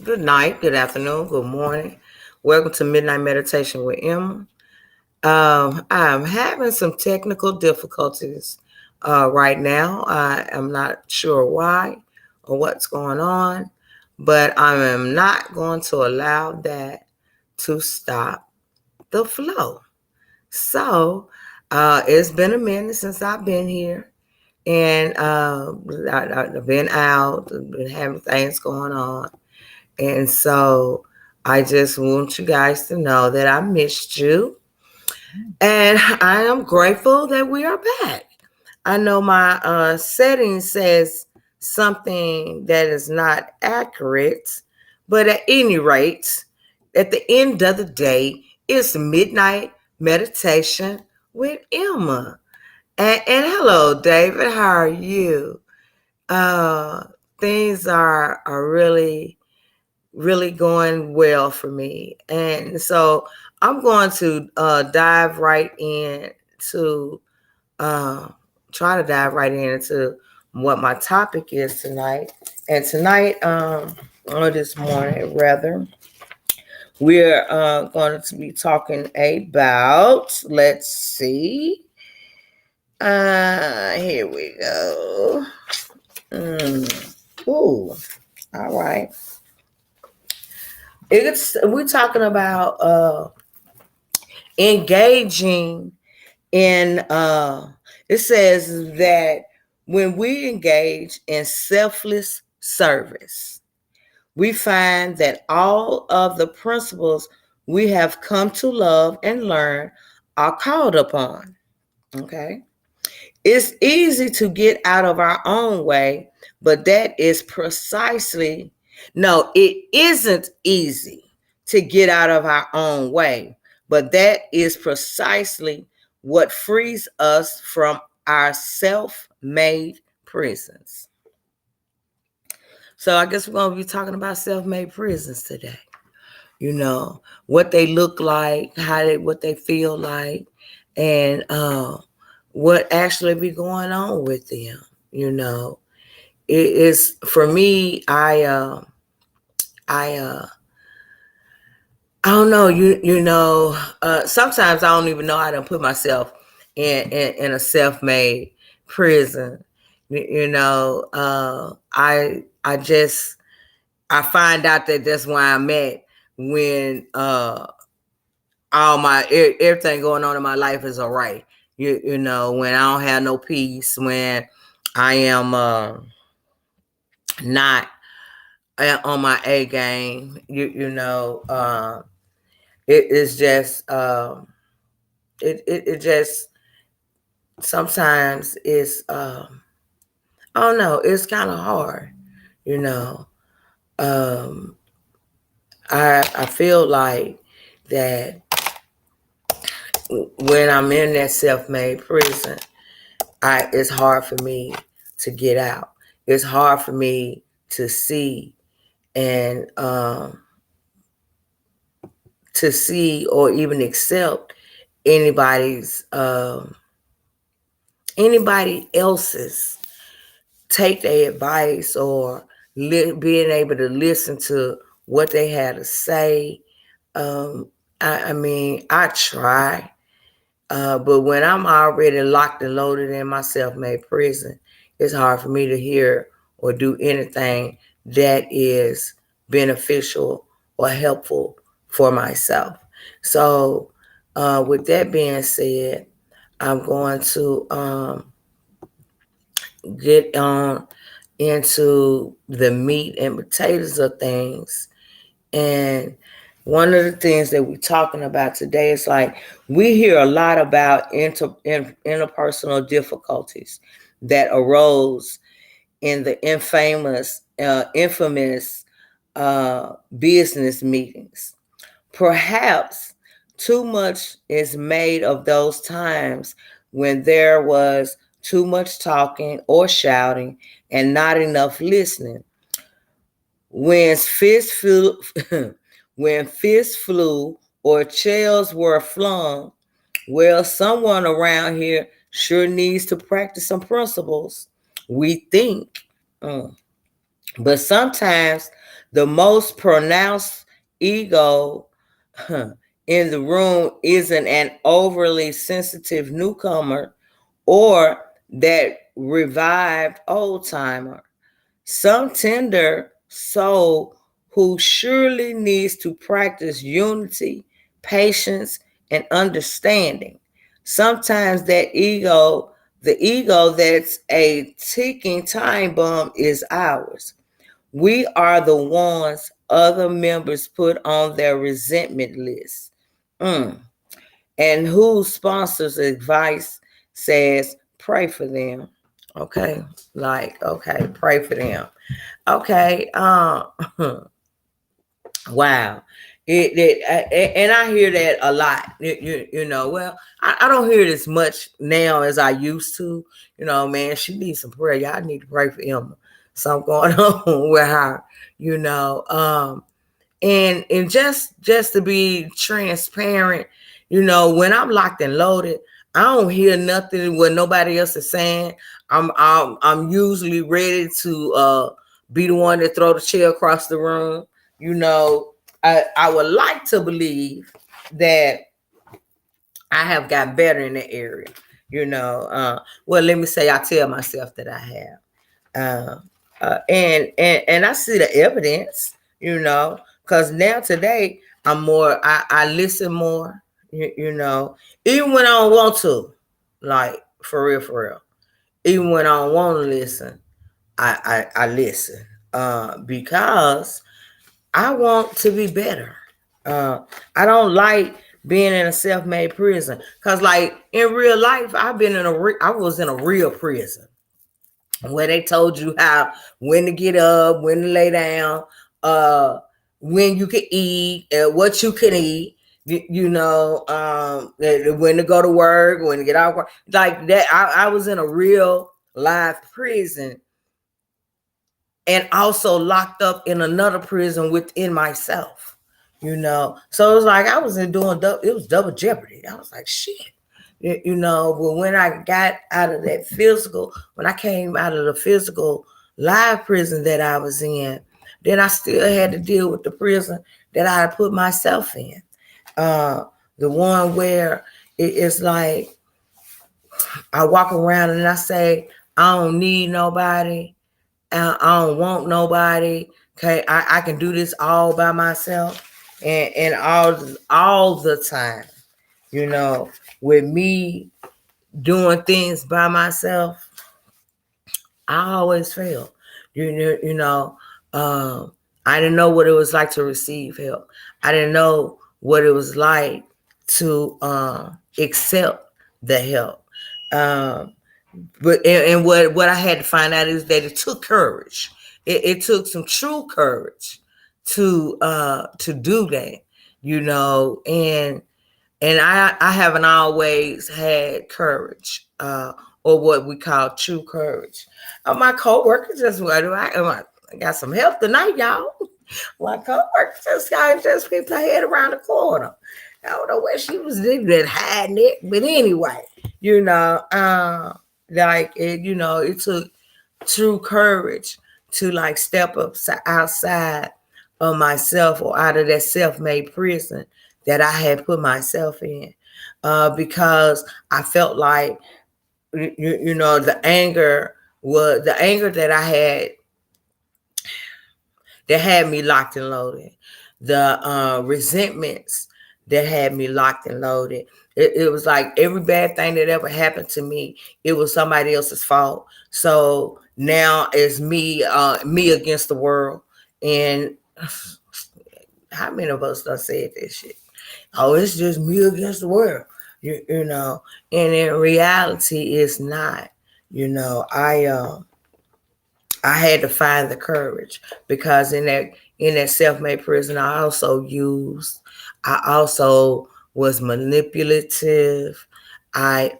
Good night, good afternoon, good morning. Welcome to Midnight Meditation with Emma. I'm having some technical difficulties right now. I am not sure why or what's going on, but I am not going to allow that to stop the flow. So, it's been a minute since I've been here, and I've been out, been having things going on. And so I just want you guys to know that I missed you. And I am grateful that we are back. I know my setting says something that is not accurate, but at any rate, at the end of the day, it's midnight meditation with Emma. And hello, David. How are you? Uh, things are really going well for me. And so I'm going to dive right in to uh, try to dive right into what my topic is tonight. And tonight, or this morning rather, we're going to be talking about, let's see, here we go. Ooh, all right. We're talking about engaging in it says that when we engage in selfless service, we find that all of the principles we have come to love and learn are called upon. Okay. It's easy to get out of our own way, but that is precisely, no, it isn't easy to get out of our own way, but that is precisely what frees us from our self made prisons. So I guess we're going to be talking about self made prisons today. You know, what they look like, what they feel like, and what actually be going on with them. You know, it is for me. I I don't know. Sometimes I don't even know how to put myself in a self made prison. I just I find out that that's where I'm at when everything going on in my life is all right. When I don't have no peace, when I am not on my A game, it is just it just sometimes it's I don't know, it's kind of hard, you know. Um, I feel like that when I'm in that self-made prison, it's hard for me to get out. It's hard for me to see and or even accept anybody's anybody else's take their advice or being able to listen to what they had to say. I mean, I try, but when I'm already locked and loaded in my self-made prison, it's hard for me to hear or do anything that is beneficial or helpful for myself. So, with that being said, I'm going to get on into the meat and potatoes of things. And one of the things that we're talking about today is like we hear a lot about interpersonal difficulties that arose in the infamous business meetings. Perhaps too much is made of those times when there was too much talking or shouting and not enough listening. When fists flew, when fists flew or chairs were flung, well, someone around here sure needs to practice some principles. We think, but sometimes The most pronounced ego in the room isn't an overly sensitive newcomer or that revived old timer. Some tender soul who surely needs to practice unity, patience, and understanding. Sometimes the ego that's a ticking time bomb is ours. We are the ones other members put on their resentment list. Mm. And whose sponsors advice says, pray for them. Okay. Like, okay, pray for them. Okay. Wow. And I hear that a lot. Well, I don't hear it as much now as I used to. Man, she needs some prayer. Y'all need to pray for Emma. Something going on with her, and just to be transparent, when I'm locked and loaded, I don't hear nothing what nobody else is saying. I'm usually ready to be the one that throw the chair across the room. I would like to believe that I have gotten better in that area. Well, let me say I tell myself that I have. And I see the evidence, because now today I'm more, I listen more, even when I don't want to, like for real. Even when I don't want to listen, I listen, because I want to be better. I don't like being in a self-made prison, because like in real life, I was in a real prison where they told you when to get up, when to lay down, when you can eat, what you can eat, when to go to work, when to get out of work. Like that, I was in a real live prison, and also locked up in another prison within myself. So it was like I was it was double jeopardy. I was like, shit. But when I got out of that physical, when I came out of the physical live prison that I was in, then I still had to deal with the prison that I had put myself in. The one where it's like I walk around and I say, I don't need nobody. I don't want nobody. Okay, I can do this all by myself, and all the time. With me doing things by myself, I always fail. I didn't know what it was like to receive help. I didn't know what it was like to accept the help. But what I had to find out is that it took courage. It took some true courage to do that. And I haven't always had courage, or what we call true courage. My coworker just I got some help tonight, y'all. My coworker just peeped her head around the corner. I don't know where she was hiding it, but anyway, it took true courage to like step up outside of myself, or out of that self-made prison that I had put myself in, because I felt like, the anger that I had, that had me locked and loaded, the resentments that had me locked and loaded. It was like every bad thing that ever happened to me, it was somebody else's fault. So now it's me against the world. And how many of us done said this shit? Oh, it's just me against the world, and in reality, it's not. I had to find the courage, because in that self-made prison, I also was manipulative. I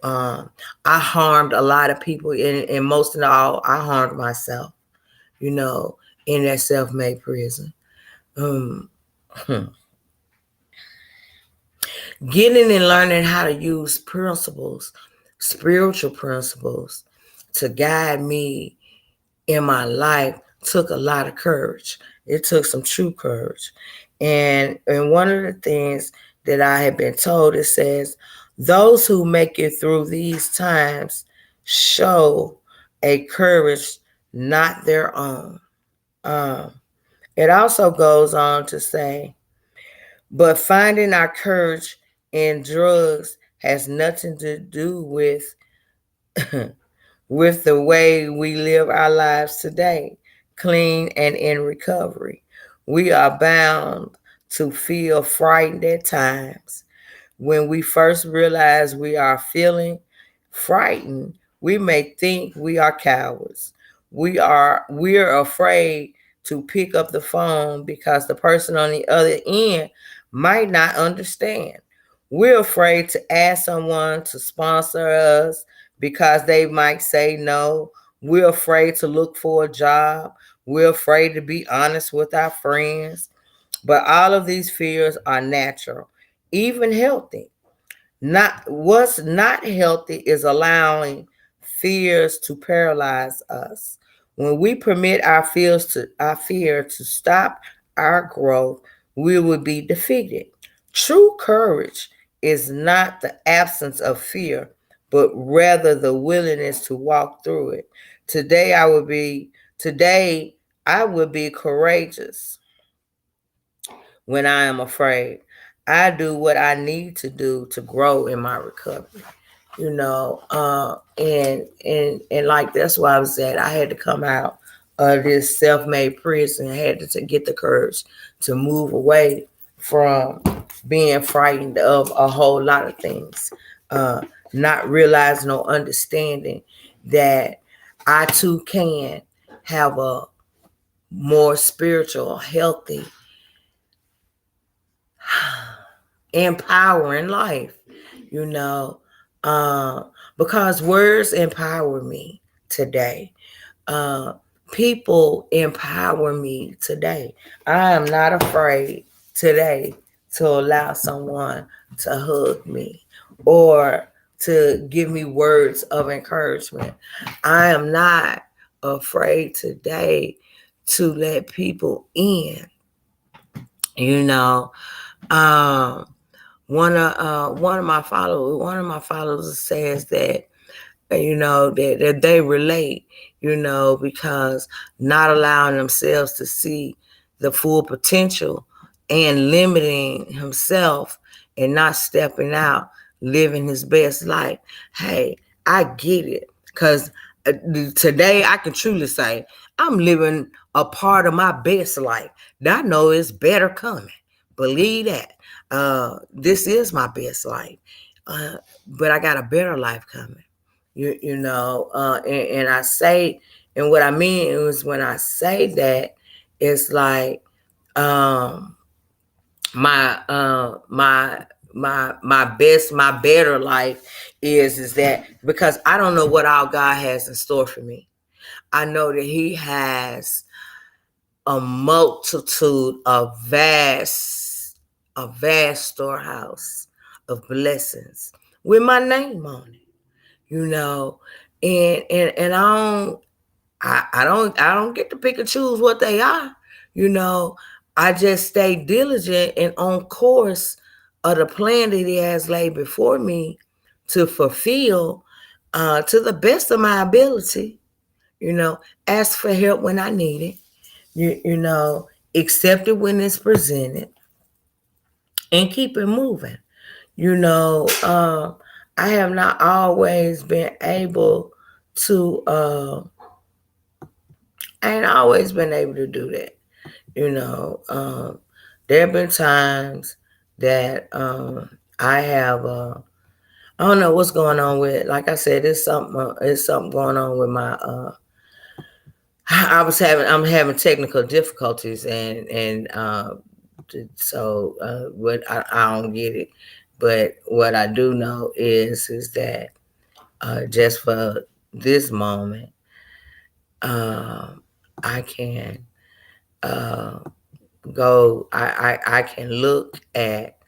harmed a lot of people, and most of all, I harmed myself. In that self-made prison. Getting and learning how to use spiritual principles, to guide me in my life, took a lot of courage. It took some true courage. And one of the things that I have been told, it says, those who make it through these times show a courage not their own. Um, it also goes on to say, but finding our courage in drugs has nothing to do with with the way we live our lives today, clean and in recovery. We are bound to feel frightened at times. When we first realize we are feeling frightened, we may think we are cowards. We're afraid to pick up the phone because the person on the other end might not understand. We're afraid to ask someone to sponsor us because they might say no. We're afraid to look for a job. We're afraid to be honest with our friends. But all of these fears are natural, even healthy. Not what's not healthy is allowing fears to paralyze us. When we permit our fear to stop our growth, we will be defeated. True courage is not the absence of fear, but rather the willingness to walk through it. Today I will be courageous when I am afraid. I do what I need to do to grow in my recovery. And like that's why I was at. I had to come out of this self-made prison. I had to get the courage to move away from being frightened of a whole lot of things, not realizing or understanding that I too can have a more spiritual, healthy, empowering life, you know, uh, because words empower me today. Uh, People empower me today. I am not afraid today to allow someone to hug me or to give me words of encouragement. I am not afraid today to let people in, you know. Um, one of my followers says that that they relate, because not allowing themselves to see the full potential and limiting himself and not stepping out, living his best life. Hey, I get it, because today I can truly say I'm living a part of my best life. I know it's better coming. Believe that. This is my best life, but I got a better life coming. And I say, and what I mean is when I say that, it's like um, my better life is that because I don't know what all God has in store for me. I know that He has a multitude of vast storehouse of blessings with my name on it, you know, and I don't get to pick and choose what they are, you know. I just stay diligent and on course of the plan that He has laid before me to fulfill to the best of my ability, ask for help when I need it, accept it when it's presented, and keep it moving. You know, I have not always been able to, I ain't always been able to do that. You know, there have been times that I have, I don't know what's going on with, like I said, it's something going on with my, I'm having technical difficulties and so what I don't get it, but what I do know is that just for this moment, I can uh, go. I can look at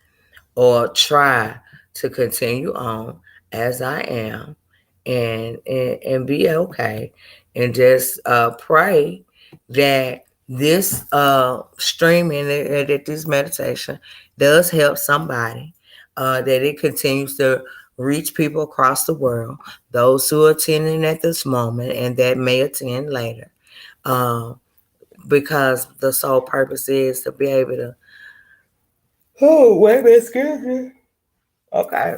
or try to continue on as I am, and be okay, and just pray that this streaming that this meditation does help somebody, that it continues to reach people across the world, those who are attending at this moment and that may attend later. Um, because the sole purpose is to be able to, oh, wait a minute, excuse me. Okay.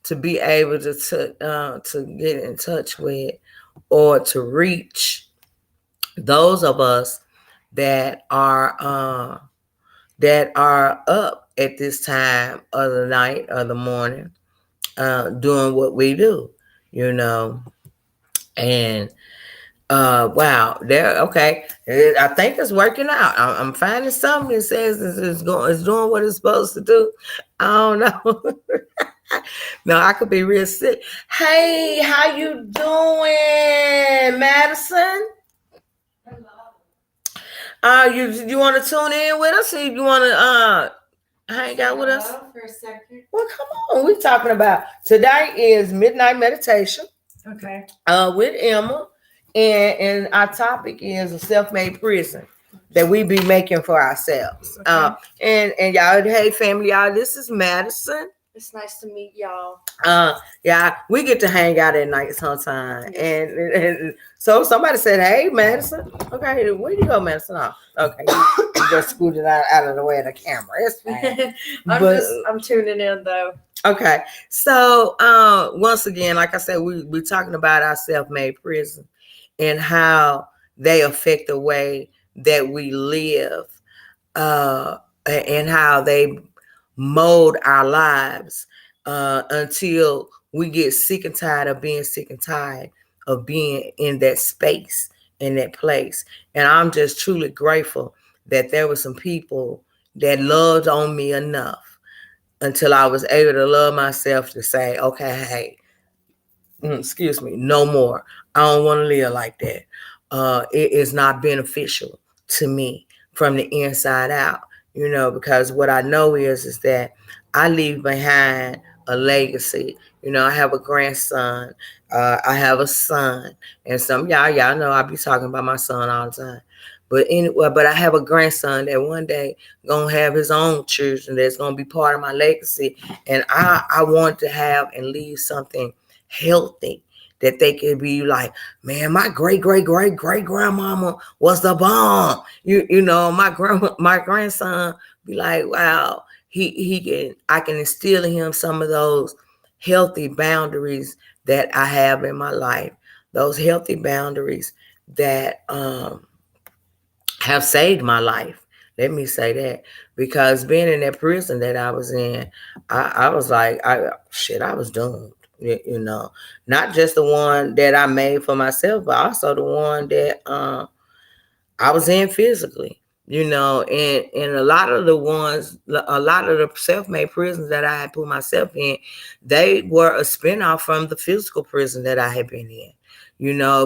To be able to get in touch with or to reach those of us that are up at this time of the night or the morning, doing what we do, you know. And wow, there. Okay, I think it's working out. I'm finding something that says it's doing what it's supposed to do. I don't know. No, I could be real sick. Hey, how you doing, Madison? You want to tune in with us? Or you want to hang out with us for a second? Well, come on. We're talking about today is midnight meditation. Okay. With Emma, and our topic is a self-made prison that we be making for ourselves. Okay. And y'all, hey family, y'all, this is Madison. It's nice to meet y'all. Yeah, we get to hang out at night sometime. And so somebody said, hey, Madison. Okay, where you go, Madison? Oh, okay, you just scooted out of the way of the camera. It's fine. I'm tuning in though. Okay, so once again, like I said, we're talking about our self-made prison and how they affect the way that we live, and how they mold our lives, until we get sick and tired of being sick and tired of being in that space, in that place. And I'm just truly grateful that there were some people that loved on me enough until I was able to love myself to say, okay, hey, excuse me, no more. I don't want to live like that. It is not beneficial to me from the inside out, because what I know is that I leave behind a legacy. I have a grandson, I have a son, and some y'all know I be talking about my son all the time. But anyway, I have a grandson that one day gonna have his own children that's gonna be part of my legacy, and I want to have and leave something healthy that they could be like, man, my great grandmama was the bomb. My grandson be like, wow, I can instill in him some of those healthy boundaries that I have in my life, those healthy boundaries that have saved my life. Let me say that, because being in that prison that I was in, I was like, I was doomed. Not just the one that I made for myself, but also the one that I was in physically. And a lot of the self-made prisons that I had put myself in, they were a spinoff from the physical prison that I had been in.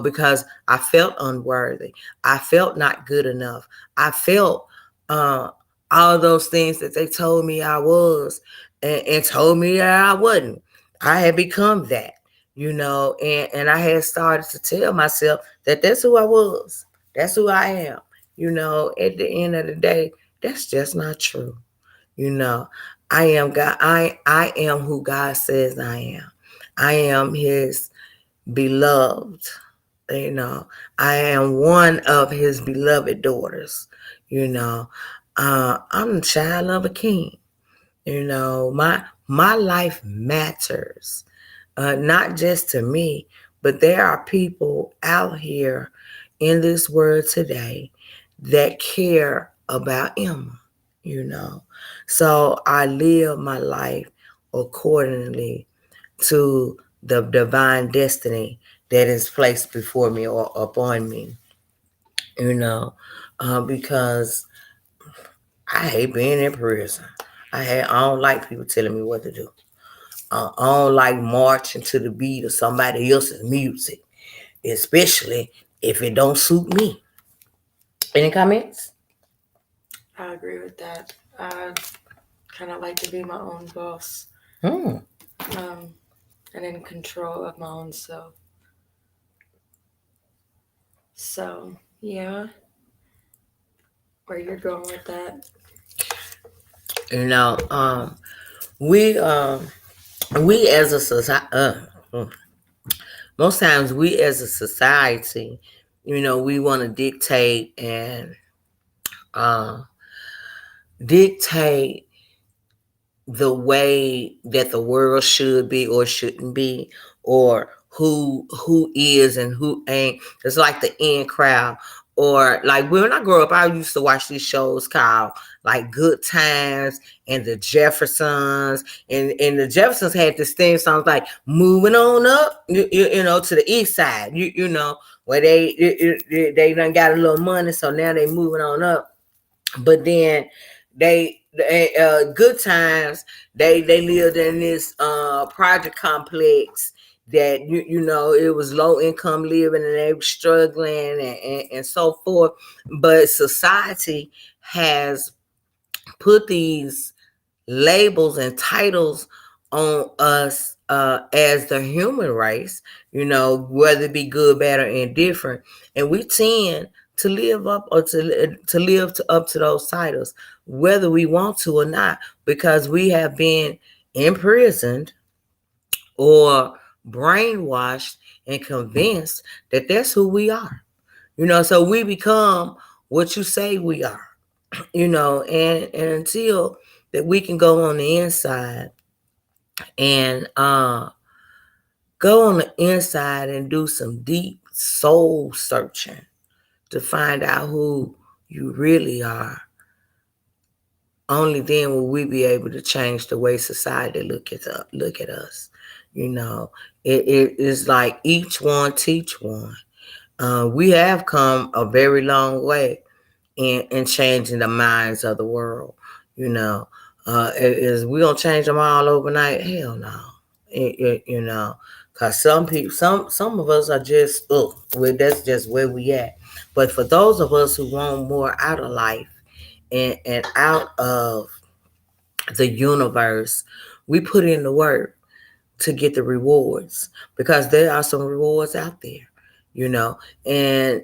Because I felt unworthy. I felt not good enough. I felt all those things that they told me I was, and told me that I wasn't. I had become that, and I had started to tell myself that that's who I was. That's who I am. At the end of the day, that's just not true. I am God. I am who God says I am. I am his beloved. I am one of his beloved daughters. I'm the child of a king. My life matters, not just to me, but there are people out here in this world today that care about Emma. So I live my life accordingly to the divine destiny that is placed before me or upon me, because I hate being in prison. I don't like people telling me what to do. I don't like marching to the beat of somebody else's music, especially if it don't suit me. Any comments? I agree with that. I kind of like to be my own boss, Hmm. and in control of my own self. So Yeah. Where you're going with that? You know, we we as a society, most times we as a society, we want to dictate and uh, dictate the way that the world should be or shouldn't be, or who is and who ain't. It's like the in crowd. Or like when I grew up, I used to watch these shows called like Good Times and the Jeffersons, and the Jeffersons had this theme song like moving on up, to the east side, where they done got a little money, so now they moving on up. But then they Good Times, they lived in this project complex that it was low income living, and they were struggling, and so forth. But society has put these labels and titles on us as the human race, whether it be good, bad, or indifferent. And we tend to live up or to live up to those titles, whether we want to or not, because we have been imprisoned or brainwashed and convinced that that's who we are. So we become what you say we are, and until that we can go on the inside and go on the inside and do some deep soul searching to find out who you really are. Only then will we be able to change the way society look at us. It is like each one teach one. We have come a very long way in changing the minds of the world. Is we gonna change them all overnight? Hell no. Because some people, some of us are just, that's just where we at. But for those of us who want more out of life and out of the universe, we put in the work to get the rewards, because there are some rewards out there, and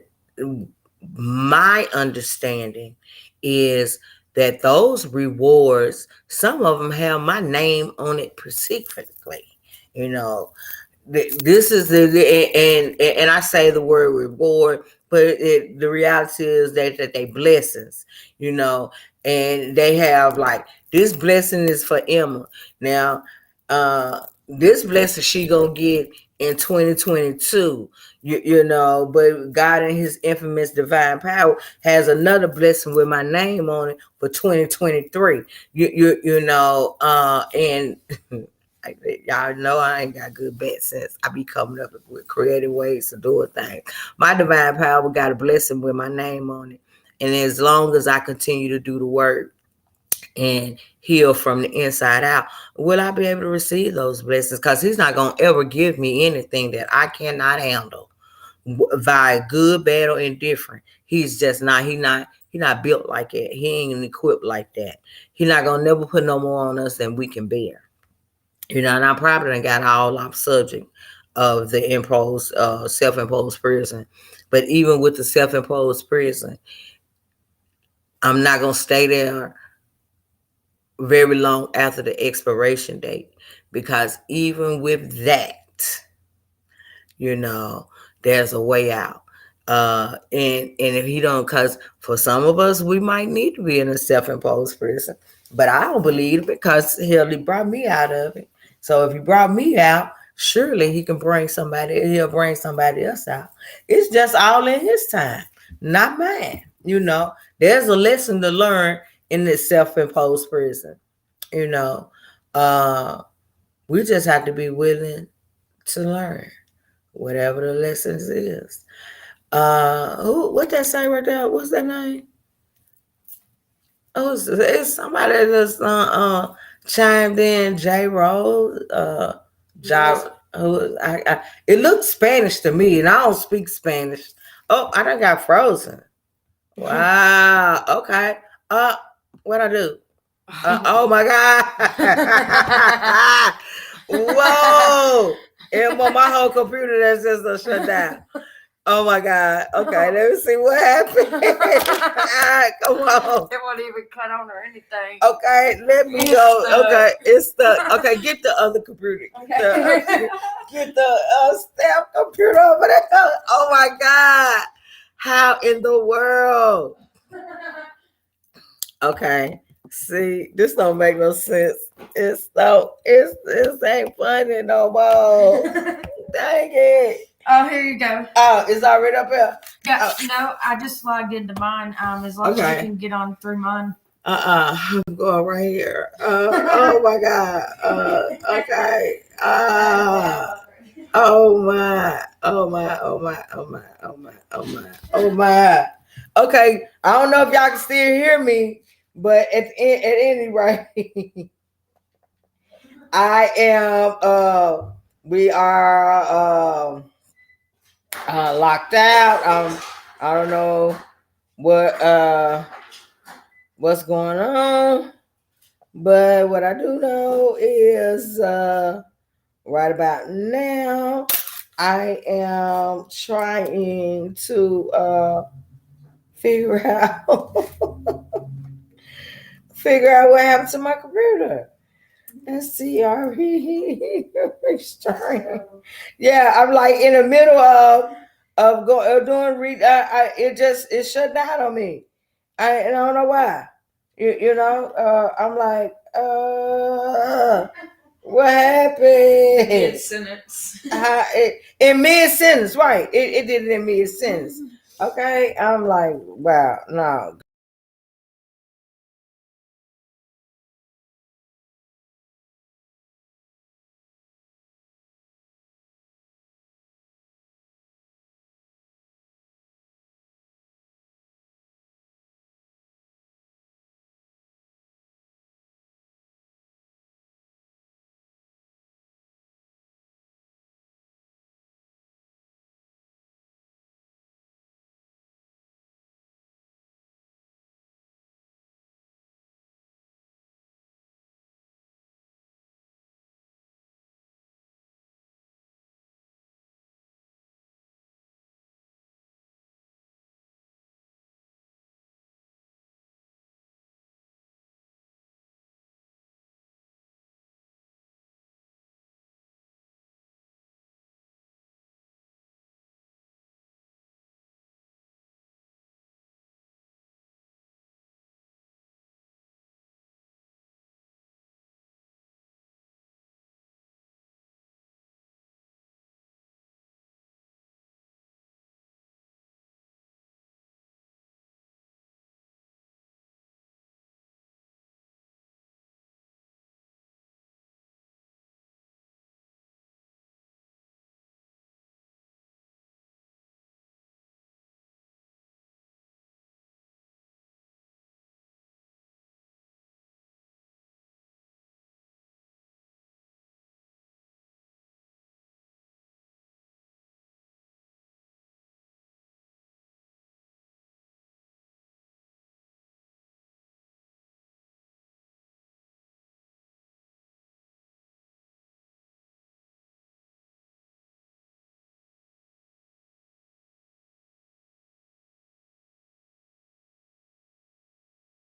my understanding is that those rewards, some of them have my name on it specifically. This is and I say the word reward, but the reality is that they blessings, and they have like, this blessing is for Emma. Now, this blessing she gonna get in 2022, but God in his infamous divine power has another blessing with my name on it for 2023. And y'all know I ain't got good bad sense. I be coming up with creative ways to do a thing. My divine power got a blessing with my name on it. And as long as I continue to do the work and heal from the inside out, will I be able to receive those blessings? Because he's not going to ever give me anything that I cannot handle, via good, bad, or indifferent. He's just not, he not built like that. He ain't equipped like that. He's not going to never put no more on us than we can bear. And I probably done got all off subject of the self-imposed prison. But even with the self-imposed prison, I'm not going to stay there very long after the expiration date, because even with that, there's a way out. And if he don't, because for some of us, we might need to be in a self-imposed prison. But I don't believe it, because hell, he brought me out of it. So if he brought me out, surely he'll bring somebody else out. It's just all in his time, not mine. There's a lesson to learn in this self-imposed prison. We just have to be willing to learn whatever the lessons is. What that say right there? What's that name? Oh, it's somebody that's chimed in. J Rose, it looks Spanish to me, and I don't speak Spanish. Oh, I done got frozen. Wow. Okay. What I do? Oh my God. Whoa. And my whole computer that says shut down. Oh my God. Okay, let me see what happened. Come on. It won't even cut on or anything. Okay, let me It's go. stuck. Okay, it's the okay. Get the other computer. Get the staff computer over there. Oh my God! How in the world? Okay, see, this don't make no sense. It's ain't funny no more. Dang it! Oh, here you go. Oh, it's already up here. Yeah, no, I just logged into mine. As long as Okay. you can get on through mine. I'm going right here. Oh my God. Okay. Oh my. Oh my. Oh my. Oh my. Oh my. Oh my. Oh my. Okay. I don't know if y'all can still hear me, but at any rate, I am. We are locked out. I don't know what's going on. But what I do know is right about now, I am trying to figure out what happened to my computer. Let's see, yeah, I'm like in the middle of doing it shut down on me. I don't know why. I'm like, what happened? Mid-sentence. In mid sentence, right? It did it in mid sentence. Okay, I'm like, wow, no.